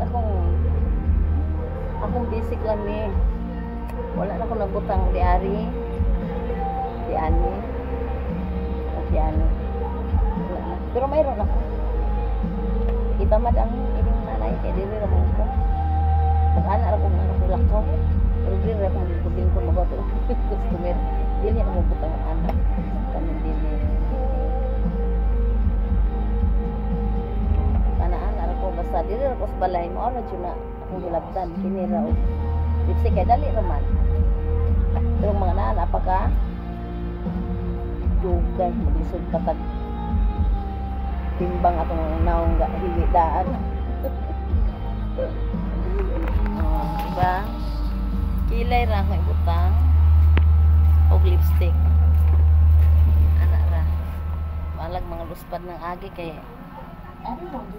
akong basic lang ni. Wala na akong nabutang di Ari. Di Ani. Di Ani. Wala na. Pero mayroon ako. Itamad ang ining nanay kay dili ra mo ko. Mag-ana ra kung ano tulak ko. Pero dili ra kung gubin ko magato. Customer. Dili na mo butang ang anak. Kani dili. Ana-ana ra ko basta dili ra ko sa balay mo ra jud na akong gilabtan kini ra og lipstick kay dali ra man. Pero mga nana pa ka dugay maglisod patag timbang atong naong hiwi daan. Diba? Kilay ra may butang og lipstick. Anak ra. Malag mga luspad ng agi kay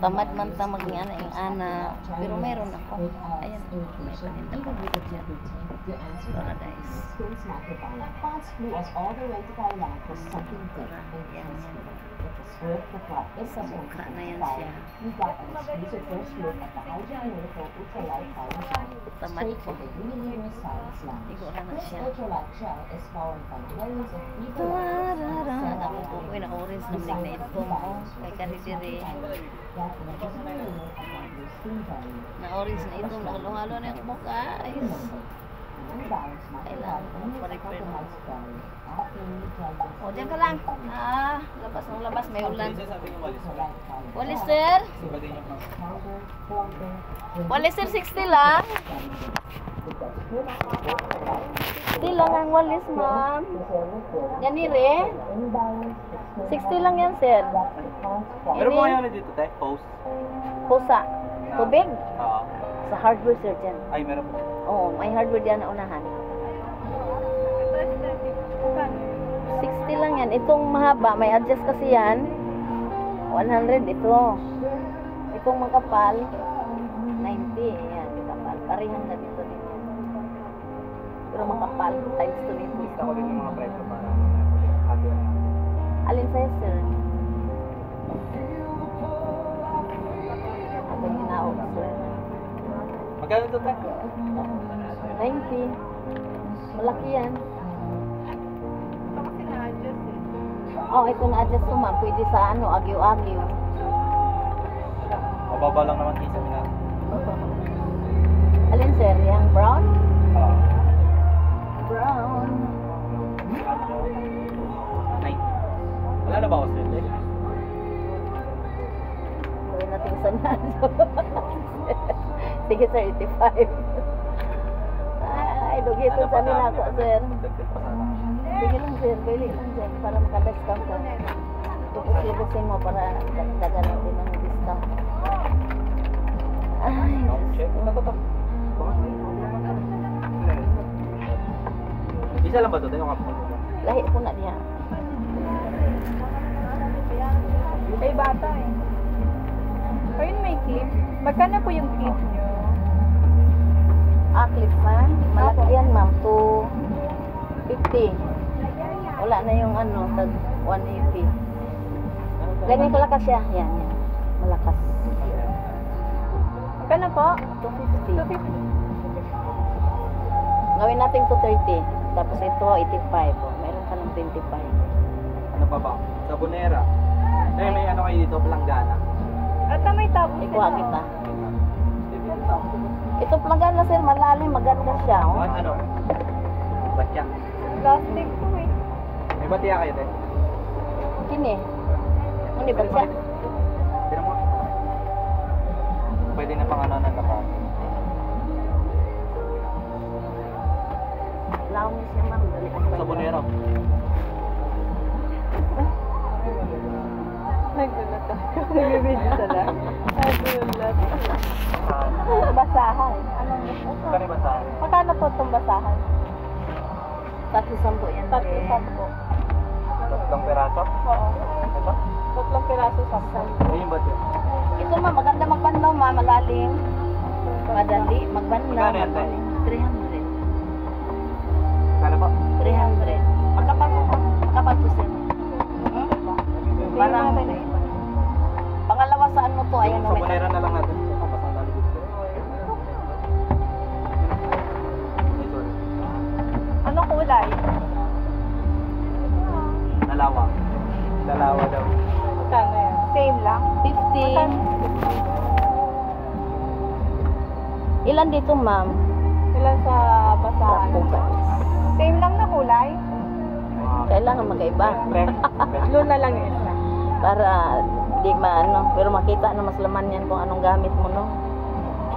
tamad man ta maging ana. Pero mayroon ako. Ayan, may paninda ko dito dyan. Paradise. Sa mukha na yan siya. Tamad ko. Igo na na siya. Uy, na orange namig na ito mo. Kay kanidiri. Na orange na ito. Nakalungalo na yung mukha. Kailangan ko pa-repair mo. O, dyan ka lang. Labas ng labas. May ulan. Walis, sir? Walis, sir, 60 lang. 60 lang ang walis, ma'am. Yan ire. 60 lang yan, sir. Meron mo kayo dito, te? Post? Pusa. Tubig? Oo. Sa hardware, sir, dyan. Ay, meron po. Oo, may hardware dyan na unahan. 60 lang yan. Itong mahaba, may adjust kasi yan. 100 ito. Itong makapal, 90. Ayan, makapal. Parehang na dito din yan. Pero makapal, times 2 nito. Gusto ko din yung mga presyo para happy na. Alin sa'yo, sir? Atong hinaog, sir. Magkano ito, te? 90. Malaki yan. Oh, ito na-adjust ko, ma'am. Pwede sa ano, agyo-agyo. Mababa lang naman kisa nila. Alin, sir? Yang brown? Oo. Brown. 90. Wala na ba ako sir? Gawin natin sa nado. Sige, sir, 85. Ay, dugi ito sa nila ako, sir. Sige lang, sir. Bili lang, sir. Para makadiscount ka. Tupos-lubusin mo para dagdagan natin ng discount. Ay, Check. Ito. Isa lang ba ito? Yung kapatid ko. lahi po na diya. Ay, bata eh. Ayun, may clip. Magkano po yung clip nyo? Clip fan. Malaki yan, ma'am. 250. Wala na yung ano, tag 180. Ganyan kalakas siya. Yan. Malakas. Magkano po? 250. 250. Gawin natin 230. Tapos ito, 85. Oh, meron ka ng 25. Ano pa ba? Sabonera. May ano kayo dito? Planggana. At may tapos Ikuha kita. Ito plagana, sir. Malalim. Maganda siya. Oh. Ano? Batya. Plastic po eh. May batya kayo, te? Kini. Hindi ba siya? Tira mo. Pwede na pang ano ng lakas. Laong siya, ma'am. Dali. Sabonera. Nagulat ako. Nagbibidyo sila. Nagulat. Basahan. Anong basahan? Kani ba sa? Magkano po itong basahan? 310 yan. 310. Tatlong peraso? Oo. Ito? 3 piraso sa Ayun ba ito? Ito, ma'am. Maganda magbanlaw, ma'am. Malalim. Madali. Magbanlaw. Magkano yan, te? 300. Kano pa? 300. Makapal po, ma'am. Makapal po, sir. Parang pangalawa saan mo to? Ayan, may Sabonera na lang natin. Papasang dali dito. Ilan dito, ma'am? Ilan sa basahan? Trapo, guys. Same lang na kulay? Kailangan magkaiba. Blue na lang yun. Para di maano. Pero makita na mas laman yan kung anong gamit mo, no?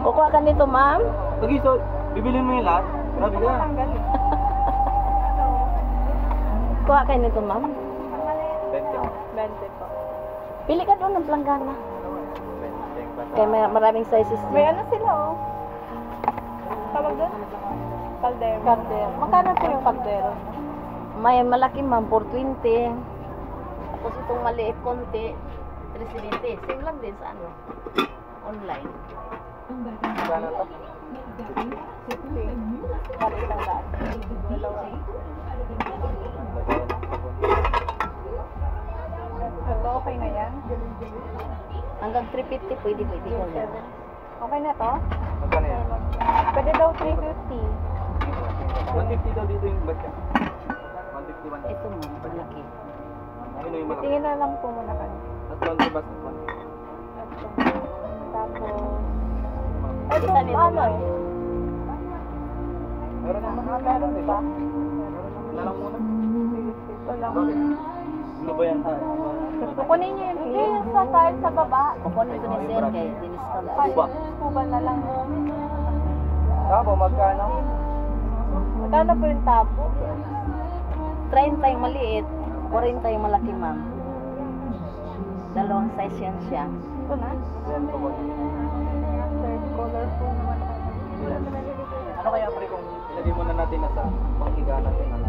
Kukuha ka nito, ma'am? Lagi, so, bibilin mo yung lahat? Grabe ka. Tanggal eh. Kuha kayo nito, ma'am? 20 po. Pili ka doon ng planggana. Kaya may maraming sizes May din. ano sila oh. Tawag doon? Kaldero. Kaldero. Magkano po yung kaldero? May malaki, ma'am, 420. Tapos itong maliit konti, 370. Same lang din sa ano? Online. Sana to? 60. Balik lang daan. Dalawa. Ito, okay na yan? Hanggang 350 pwede ka yan. Okay na to? Magkano yan? Pwede daw 350. 150 daw dito yung budget. 150, 150. Ito, ma'am, malaki. Ano yung malaki? Tingin na lang po muna kayo. At 1 bus at 1. Ito. Tapos, ito, Isa nito, ano ma'am. eh? Meron naman. Meron di ba? Wala lang muna. Ito lang. Bakit? Ano ba yan? Kukunin niyo yung clip. Yung sa tile sa baba. Kukunin ko ni Sir kay diniscount. Kuba. Kuba na lang. Tabo, magkano? Magkano po yung tabo? 30 yung maliit, 40 yung malaki, ma'am. Dalawang size yan siya. Ito na. Yan po ba? Third color po naman. Ano kaya pre kung ilagay muna natin na sa panghiga natin? Ano?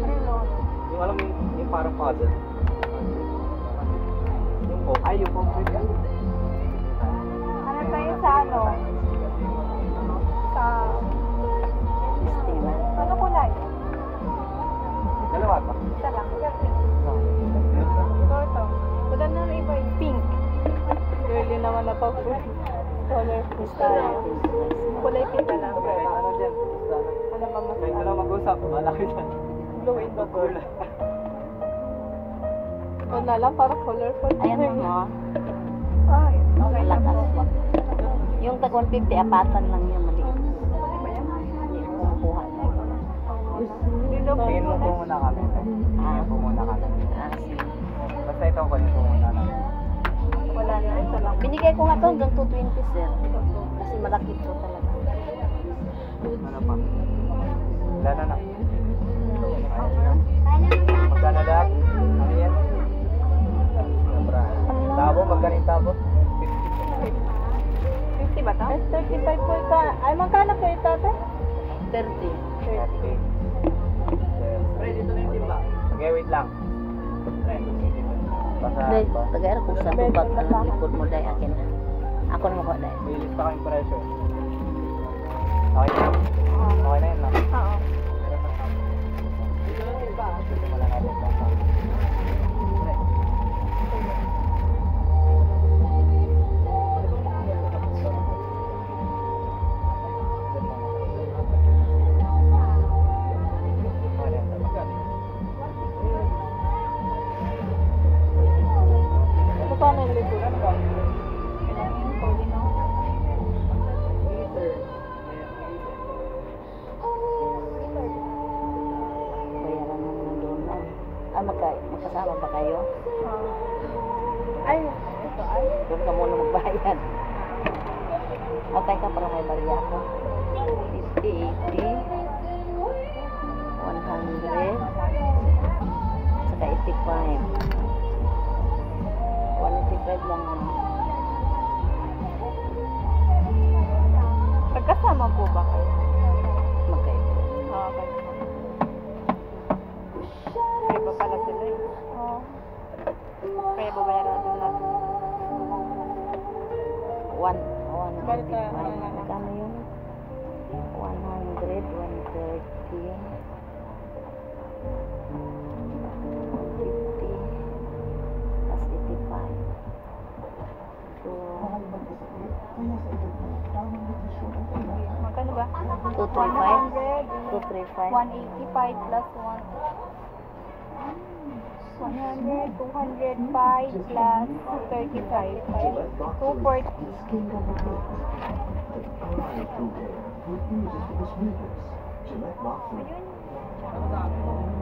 Ano? Yung alam mo yung parang puzzle. Yung po. Ay, yung concrete yan. Ano tayo sa ano? Sa... Estima. Ano kulay? Dalawa pa. Isa lang. Ito. Wala na rin iba yung pink. Girly naman na pa po. Color po tayo. Kulay pink na lang. Okay, ano dyan? Ano ba mas? Kahit na lang mag-usap, malaki dyan. Blue in the color. Ito na lang para colorful. Ayan mo. Ay, okay lang Malakas. po. Yung tag 150, apatan lang yung maliit. Ano ba yan? Hindi ko makuha. Dito po Tingin mo po muna kami. Tingin po muna kami. Sige. Basta ito ko yung po muna namin. Wala na. Ito lang. Binigay ko nga to hanggang 220, sir. Kasi malaki to talaga. Ano pa? Wala na na. Magkano lahat? Ano yan? Sobra. Tabo, magkano yung tabo? 50 ba ito? 35 po ito. Ay, magkano po ito? 30. 30. Pre, dito na yung timba. Okay, wait lang. Basta, Dahil, tagay kung sa bubag na lang likod mo dahil akin na. Ako na makuha dahil. may lista kaming presyo. Okay na? Okay na yun, no? Oo. Dito lang timba. Dito mo lang natin. Pre. Ito paano yung likuran ba? Kailangan yung pwede na. Bayaran mo na doon na. Magkasama ba kayo? Ay, ito ay. Doon ka muna magbayad. Okay ka para may barya ko. 50, 80, 100, saka 85. 185 lang naman. Pagkasama po ba kayo? Magkaiba. Okay. Kaya ba pala sila eh? Oo. Kaya babayaran din natin. 155. Balik na, ano na lang. Magkano yun? 100, 130, 150, plus 85. So, Magkano ba? 235. 235. 185 plus 100, 205 plus 35. 240. Ayun.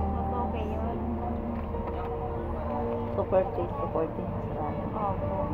Mas okay yun. Super taste, super taste. Sarap. Opo.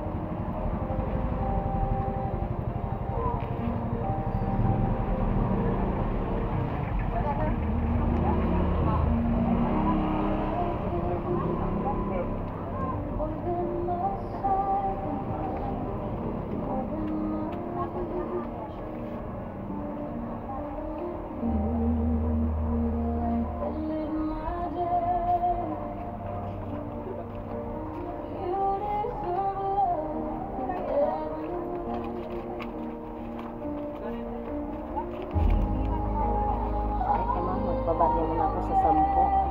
Ay, kama, magbabati mo na ako sa 10.